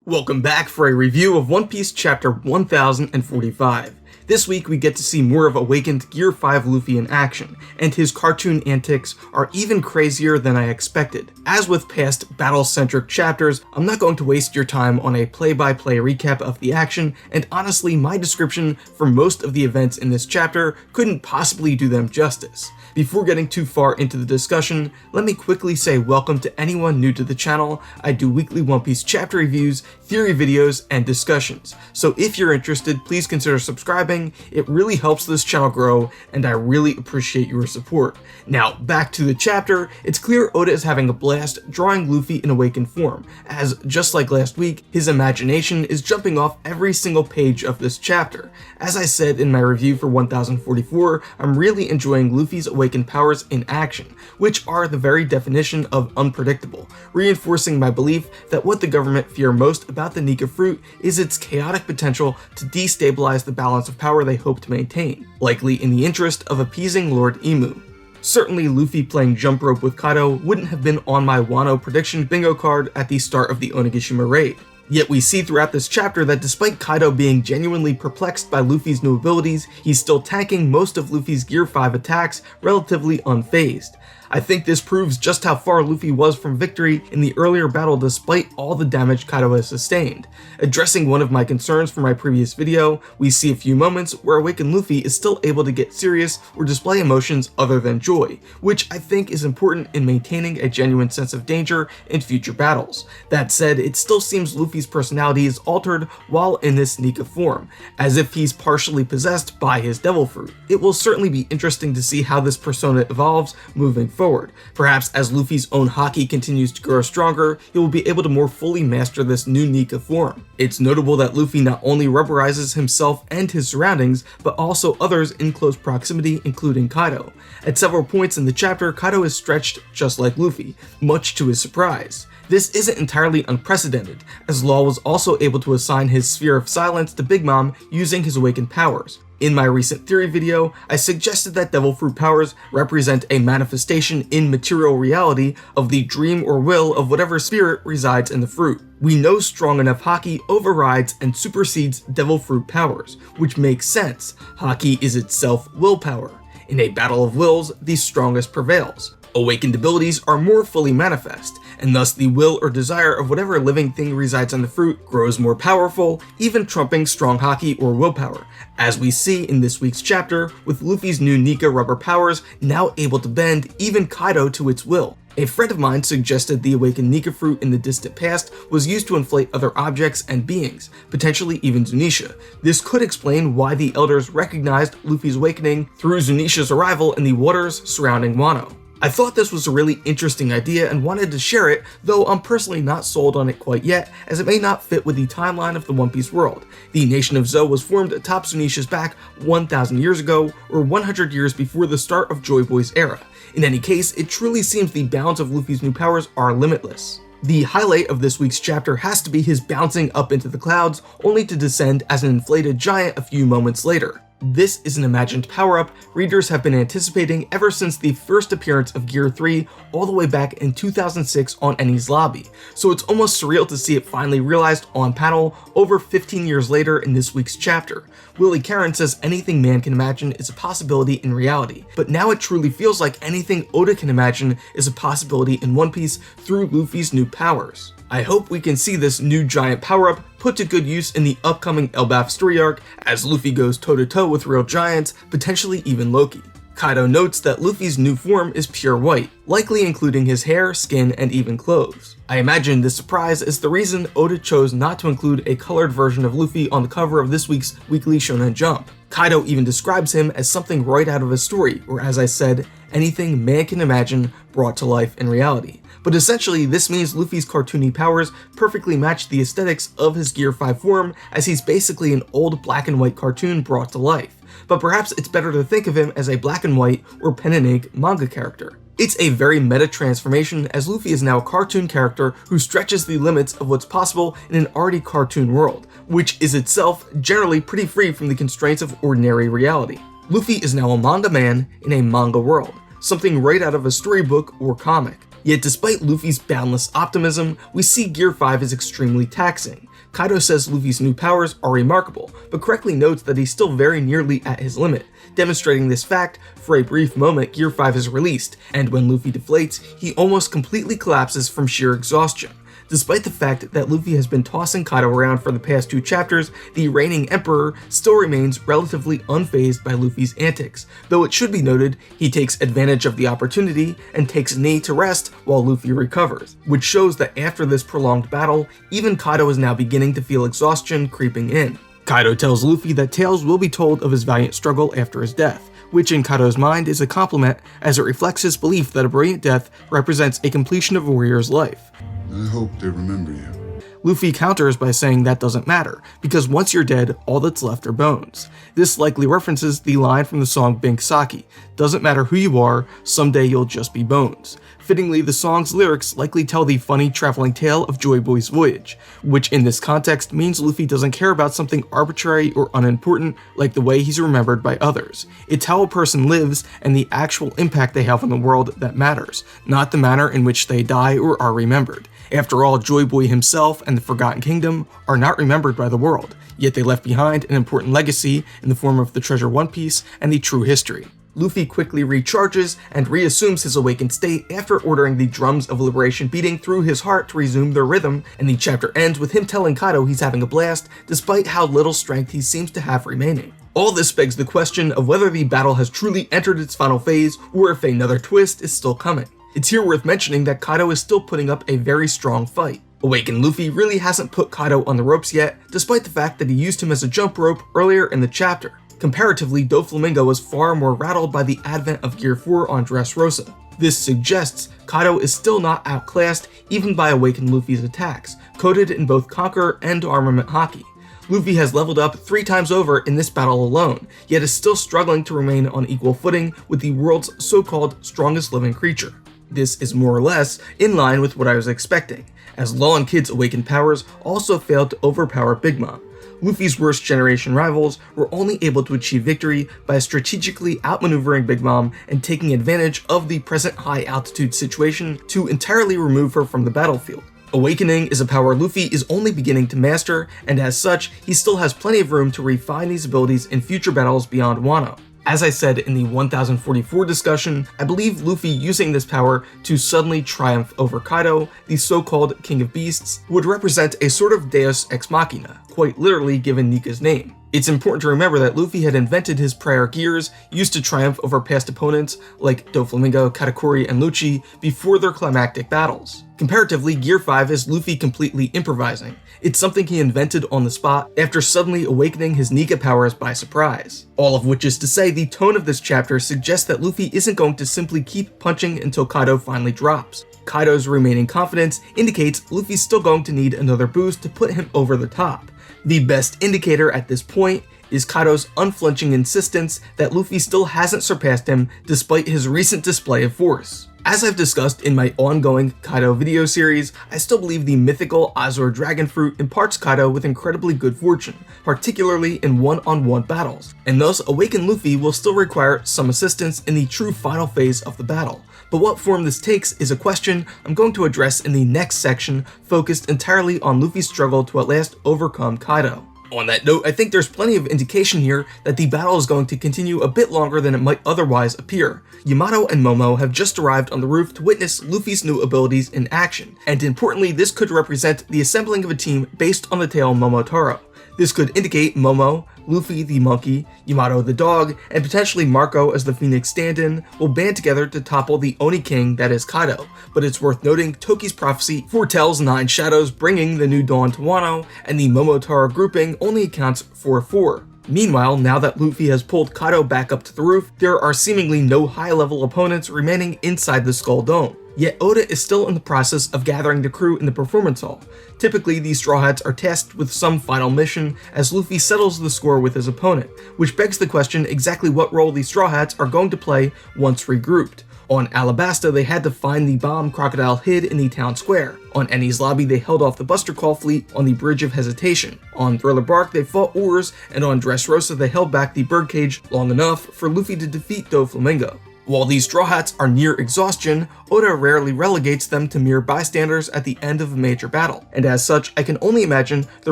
Welcome back for a review of One Piece chapter 1045. This week we get to see more of awakened Gear 5 Luffy in action, and his cartoon antics are even crazier than I expected. As with past battle-centric chapters, I'm not going to waste your time on a play-by-play recap of the action, and honestly my description for most of the events in this chapter couldn't possibly do them justice. Before getting too far into the discussion, let me quickly say welcome to anyone new to the channel. I do weekly One Piece chapter reviews, theory videos, and discussions. So if you're interested, please consider subscribing. It really helps this channel grow, and I really appreciate your support. Now, back to the chapter. It's clear Oda is having a blast drawing Luffy in awakened form, as just like last week, his imagination is jumping off every single page of this chapter. As I said in my review for 1044, I'm really enjoying Luffy's awakened powers in action, which are the very definition of unpredictable, reinforcing my belief that what the government fear most about the Nika fruit is its chaotic potential to destabilize the balance of power they hope to maintain, likely in the interest of appeasing Lord Emu. Certainly Luffy playing jump rope with Kaido wouldn't have been on my Wano prediction bingo card at the start of the Onigashima raid. Yet we see throughout this chapter that despite Kaido being genuinely perplexed by Luffy's new abilities, he's still tanking most of Luffy's Gear 5 attacks relatively unfazed. I think this proves just how far Luffy was from victory in the earlier battle despite all the damage Kaido has sustained. Addressing one of my concerns from my previous video, we see a few moments where awakened Luffy is still able to get serious or display emotions other than joy, which I think is important in maintaining a genuine sense of danger in future battles. That said, it still seems Luffy's personality is altered while in this Nika form, as if he's partially possessed by his devil fruit. It will certainly be interesting to see how this persona evolves moving forward. Perhaps as Luffy's own haki continues to grow stronger, he will be able to more fully master this new Nika form. It's notable that Luffy not only rubberizes himself and his surroundings, but also others in close proximity, including Kaido. At several points in the chapter, Kaido is stretched just like Luffy, much to his surprise. This isn't entirely unprecedented, as Law was also able to assign his Sphere of Silence to Big Mom using his awakened powers. In my recent theory video, I suggested that Devil Fruit powers represent a manifestation in material reality of the dream or will of whatever spirit resides in the fruit. We know strong enough haki overrides and supersedes Devil Fruit powers, which makes sense. Haki is itself willpower. In a battle of wills, the strongest prevails. Awakened abilities are more fully manifest, and thus the will or desire of whatever living thing resides on the fruit grows more powerful, even trumping strong haki or willpower, as we see in this week's chapter, with Luffy's new Nika rubber powers now able to bend even Kaido to its will. A friend of mine suggested the awakened Nika fruit in the distant past was used to inflate other objects and beings, potentially even Zunisha. This could explain why the elders recognized Luffy's awakening through Zunisha's arrival in the waters surrounding Wano. I thought this was a really interesting idea and wanted to share it, though I'm personally not sold on it quite yet, as it may not fit with the timeline of the One Piece world. The nation of Zou was formed atop Zunisha's back 1,000 years ago, or 100 years before the start of Joy Boy's era. In any case, it truly seems the bounds of Luffy's new powers are limitless. The highlight of this week's chapter has to be his bouncing up into the clouds, only to descend as an inflated giant a few moments later. This is an imagined power-up readers have been anticipating ever since the first appearance of Gear 3 all the way back in 2006 on Eni's Lobby, so it's almost surreal to see it finally realized on panel over 15 years later in this week's chapter. Willie Karen says anything man can imagine is a possibility in reality, but now it truly feels like anything Oda can imagine is a possibility in One Piece through Luffy's new powers. I hope we can see this new giant power-up put to good use in the upcoming Elbaf story arc as Luffy goes toe-to-toe with real giants, potentially even Loki. Kaido notes that Luffy's new form is pure white, likely including his hair, skin, and even clothes. I imagine this surprise is the reason Oda chose not to include a colored version of Luffy on the cover of this week's Weekly Shonen Jump. Kaido even describes him as something right out of a story, or as I said, anything man can imagine brought to life in reality. But essentially, this means Luffy's cartoony powers perfectly match the aesthetics of his Gear 5 form, as he's basically an old black and white cartoon brought to life. But perhaps it's better to think of him as a black and white or pen and ink manga character. It's a very meta transformation, as Luffy is now a cartoon character who stretches the limits of what's possible in an already cartoon world, which is itself generally pretty free from the constraints of ordinary reality. Luffy is now a manga man in a manga world, something right out of a storybook or comic. Yet despite Luffy's boundless optimism, we see Gear 5 is extremely taxing. Kaido says Luffy's new powers are remarkable, but correctly notes that he's still very nearly at his limit. Demonstrating this fact, for a brief moment Gear 5 is released, and when Luffy deflates, he almost completely collapses from sheer exhaustion. Despite the fact that Luffy has been tossing Kaido around for the past 2 chapters, the reigning emperor still remains relatively unfazed by Luffy's antics, though it should be noted he takes advantage of the opportunity and takes Ni to rest while Luffy recovers, which shows that after this prolonged battle, even Kaido is now beginning to feel exhaustion creeping in. Kaido tells Luffy that tales will be told of his valiant struggle after his death, which in Kaido's mind is a compliment as it reflects his belief that a brilliant death represents a completion of a warrior's life. I hope they remember you. Luffy counters by saying that doesn't matter, because once you're dead, all that's left are bones. This likely references the line from the song Bank Saki, "Doesn't matter who you are, someday you'll just be bones." Fittingly, the song's lyrics likely tell the funny traveling tale of Joy Boy's voyage, which in this context means Luffy doesn't care about something arbitrary or unimportant like the way he's remembered by others. It's how a person lives and the actual impact they have on the world that matters, not the manner in which they die or are remembered. After all, Joy Boy himself and the Forgotten Kingdom are not remembered by the world, yet they left behind an important legacy in the form of the Treasure One Piece and the true history. Luffy quickly recharges and reassumes his awakened state after ordering the drums of liberation beating through his heart to resume their rhythm, and the chapter ends with him telling Kaido he's having a blast despite how little strength he seems to have remaining. All this begs the question of whether the battle has truly entered its final phase or if another twist is still coming. It's here worth mentioning that Kaido is still putting up a very strong fight. Awakened Luffy really hasn't put Kaido on the ropes yet, despite the fact that he used him as a jump rope earlier in the chapter. Comparatively, Doflamingo was far more rattled by the advent of Gear 4 on Dressrosa. This suggests Kaido is still not outclassed even by Awakened Luffy's attacks, coded in both Conquer and Armament Haki. Luffy has leveled up 3 times over in this battle alone, yet is still struggling to remain on equal footing with the world's so-called strongest living creature. This is more or less in line with what I was expecting, as Law and Kid's awakened powers also failed to overpower Big Mom. Luffy's worst generation rivals were only able to achieve victory by strategically outmaneuvering Big Mom and taking advantage of the present high altitude situation to entirely remove her from the battlefield. Awakening is a power Luffy is only beginning to master, and as such, he still has plenty of room to refine these abilities in future battles beyond Wano. As I said in the 1044 discussion, I believe Luffy using this power to suddenly triumph over Kaido, the so-called King of Beasts, would represent a sort of deus ex machina, quite literally given Nika's name. It's important to remember that Luffy had invented his prior gears used to triumph over past opponents like Doflamingo, Katakuri, and Lucci before their climactic battles. Comparatively, Gear 5 is Luffy completely improvising. It's something he invented on the spot after suddenly awakening his Nika powers by surprise. All of which is to say, the tone of this chapter suggests that Luffy isn't going to simply keep punching until Kaido finally drops. Kaido's remaining confidence indicates Luffy's still going to need another boost to put him over the top. The best indicator at this point is Kaido's unflinching insistence that Luffy still hasn't surpassed him despite his recent display of force. As I've discussed in my ongoing Kaido video series, I still believe the mythical Azure Dragon Fruit imparts Kaido with incredibly good fortune, particularly in one-on-one battles, and thus Awakened Luffy will still require some assistance in the true final phase of the battle. But what form this takes is a question I'm going to address in the next section, focused entirely on Luffy's struggle to at last overcome Kaido. On that note, I think there's plenty of indication here that the battle is going to continue a bit longer than it might otherwise appear. Yamato and Momo have just arrived on the roof to witness Luffy's new abilities in action, and importantly, this could represent the assembling of a team based on the tale Momotaro. This could indicate Momo, Luffy the monkey, Yamato the dog, and potentially Marco as the Phoenix stand-in will band together to topple the Oni King that is Kaido, but it's worth noting Toki's prophecy foretells 9 shadows bringing the new dawn to Wano, and the Momotaro grouping only accounts for 4. Meanwhile, now that Luffy has pulled Kaido back up to the roof, there are seemingly no high-level opponents remaining inside the Skull Dome. Yet Oda is still in the process of gathering the crew in the performance hall. Typically, these Straw Hats are tasked with some final mission as Luffy settles the score with his opponent, which begs the question exactly what role these Straw Hats are going to play once regrouped. On Alabasta, they had to find the bomb Crocodile hid in the town square. On Enies Lobby, they held off the Buster Call fleet on the Bridge of Hesitation. On Thriller Bark, they fought Oars, and on Dressrosa, they held back the Birdcage long enough for Luffy to defeat Doflamingo. While these Straw Hats are near exhaustion, Oda rarely relegates them to mere bystanders at the end of a major battle, and as such, I can only imagine they're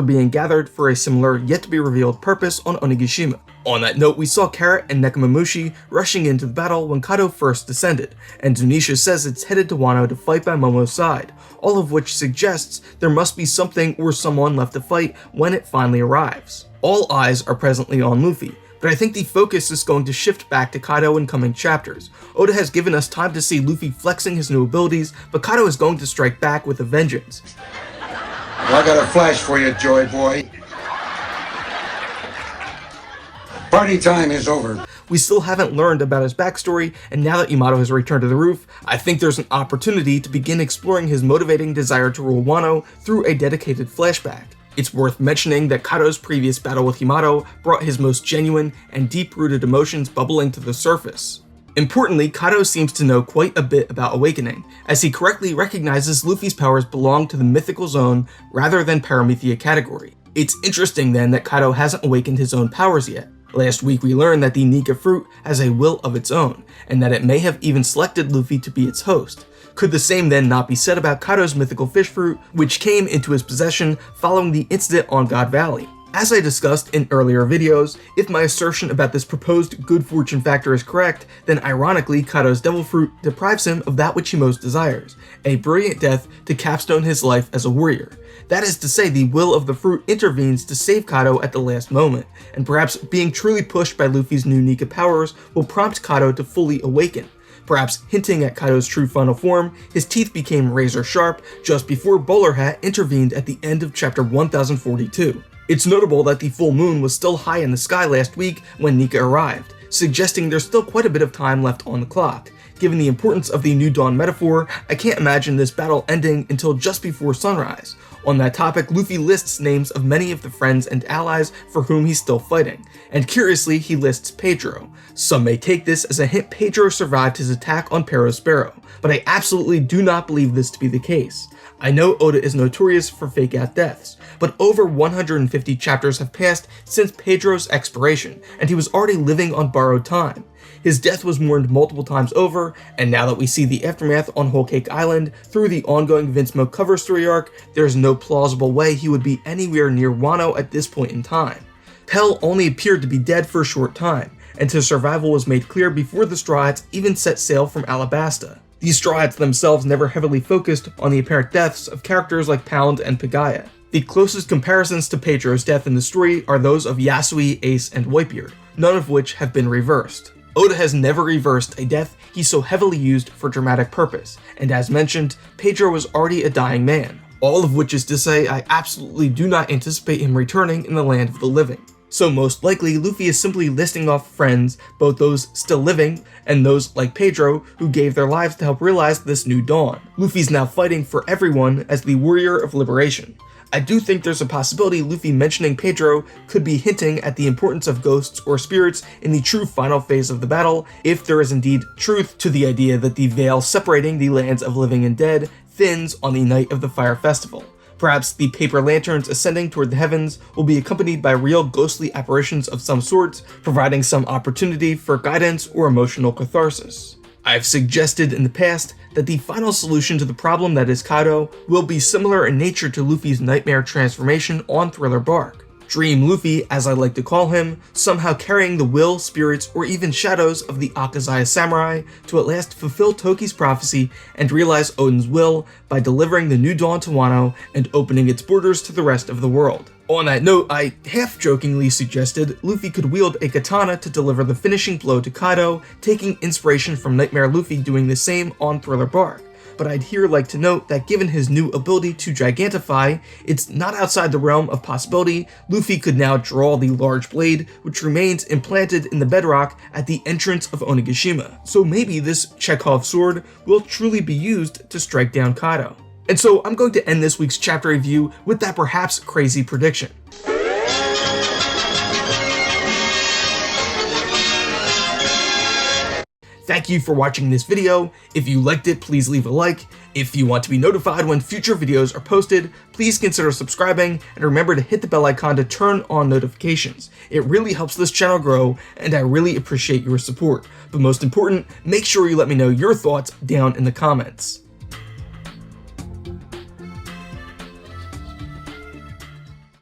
being gathered for a similar yet-to-be-revealed purpose on Onigashima. On that note, we saw Carrot and Nekomamushi rushing into the battle when Kaido first descended, and Zunisha says it's headed to Wano to fight by Momo's side, all of which suggests there must be something or someone left to fight when it finally arrives. All eyes are presently on Luffy, but I think the focus is going to shift back to Kaido in coming chapters. Oda has given us time to see Luffy flexing his new abilities, but Kaido is going to strike back with a vengeance. Well, I got a flash for you, Joy Boy. Party time is over. We still haven't learned about his backstory, and now that Yamato has returned to the roof, I think there's an opportunity to begin exploring his motivating desire to rule Wano through a dedicated flashback. It's worth mentioning that Kaido's previous battle with Yamato brought his most genuine and deep-rooted emotions bubbling to the surface. Importantly, Kaido seems to know quite a bit about awakening, as he correctly recognizes Luffy's powers belong to the mythical zone rather than Paramethea category. It's interesting then that Kaido hasn't awakened his own powers yet. Last week we learned that the Nika fruit has a will of its own, and that it may have even selected Luffy to be its host. Could the same then not be said about Kaido's mythical fish fruit, which came into his possession following the incident on God Valley? As I discussed in earlier videos, if my assertion about this proposed good fortune factor is correct, then ironically Kaido's devil fruit deprives him of that which he most desires, a brilliant death to capstone his life as a warrior. That is to say, the will of the fruit intervenes to save Kaido at the last moment, and perhaps being truly pushed by Luffy's new Nika powers will prompt Kaido to fully awaken. Perhaps hinting at Kaido's true final form, his teeth became razor sharp just before Bowler Hat intervened at the end of chapter 1042. It's notable that the full moon was still high in the sky last week when Nika arrived, suggesting there's still quite a bit of time left on the clock. Given the importance of the New Dawn metaphor, I can't imagine this battle ending until just before sunrise. On that topic, Luffy lists names of many of the friends and allies for whom he's still fighting, and curiously he lists Pedro. Some may take this as a hint Pedro survived his attack on Perospero, but I absolutely do not believe this to be the case. I know Oda is notorious for fake-out deaths, but over 150 chapters have passed since Pedro's expiration, and he was already living on borrowed time. His death was mourned multiple times over, and now that we see the aftermath on Whole Cake Island through the ongoing Vinsmoke cover story arc, there is no plausible way he would be anywhere near Wano at this point in time. Pell only appeared to be dead for a short time, and his survival was made clear before the Straw Hats even set sail from Alabasta. These Straw Hats themselves never heavily focused on the apparent deaths of characters like Pound and Pagaya. The closest comparisons to Pedro's death in the story are those of Yasui, Ace, and Whitebeard, none of which have been reversed. Oda has never reversed a death he so heavily used for dramatic purpose, and as mentioned, Pedro was already a dying man. All of which is to say, I absolutely do not anticipate him returning in the land of the living. So most likely, Luffy is simply listing off friends, both those still living and those like Pedro who gave their lives to help realize this new dawn. Luffy's now fighting for everyone as the warrior of liberation. I do think there's a possibility Luffy mentioning Pedro could be hinting at the importance of ghosts or spirits in the true final phase of the battle, if there is indeed truth to the idea that the veil separating the lands of living and dead thins on the night of the Fire Festival. Perhaps the paper lanterns ascending toward the heavens will be accompanied by real ghostly apparitions of some sort, providing some opportunity for guidance or emotional catharsis. I've suggested in the past that the final solution to the problem that is Kaido will be similar in nature to Luffy's nightmare transformation on Thriller Bark. Dream Luffy, as I like to call him, somehow carrying the will, spirits, or even shadows of the Akazaya samurai to at last fulfill Toki's prophecy and realize Odin's will by delivering the new dawn to Wano and opening its borders to the rest of the world. On that note, I half-jokingly suggested Luffy could wield a katana to deliver the finishing blow to Kaido, taking inspiration from Nightmare Luffy doing the same on Thriller Bark. But I'd here like to note that given his new ability to gigantify, it's not outside the realm of possibility Luffy could now draw the large blade which remains implanted in the bedrock at the entrance of Onigashima. So maybe this Chekhov sword will truly be used to strike down Kaido. And so I'm going to end this week's chapter review with that perhaps crazy prediction. Thank you for watching this video. If you liked it, please leave a like, If you want to be notified when future videos are posted, please consider subscribing and remember to hit the bell icon to turn on notifications. It really helps this channel grow and I really appreciate your support. But most important, make sure you let me know your thoughts down in the comments.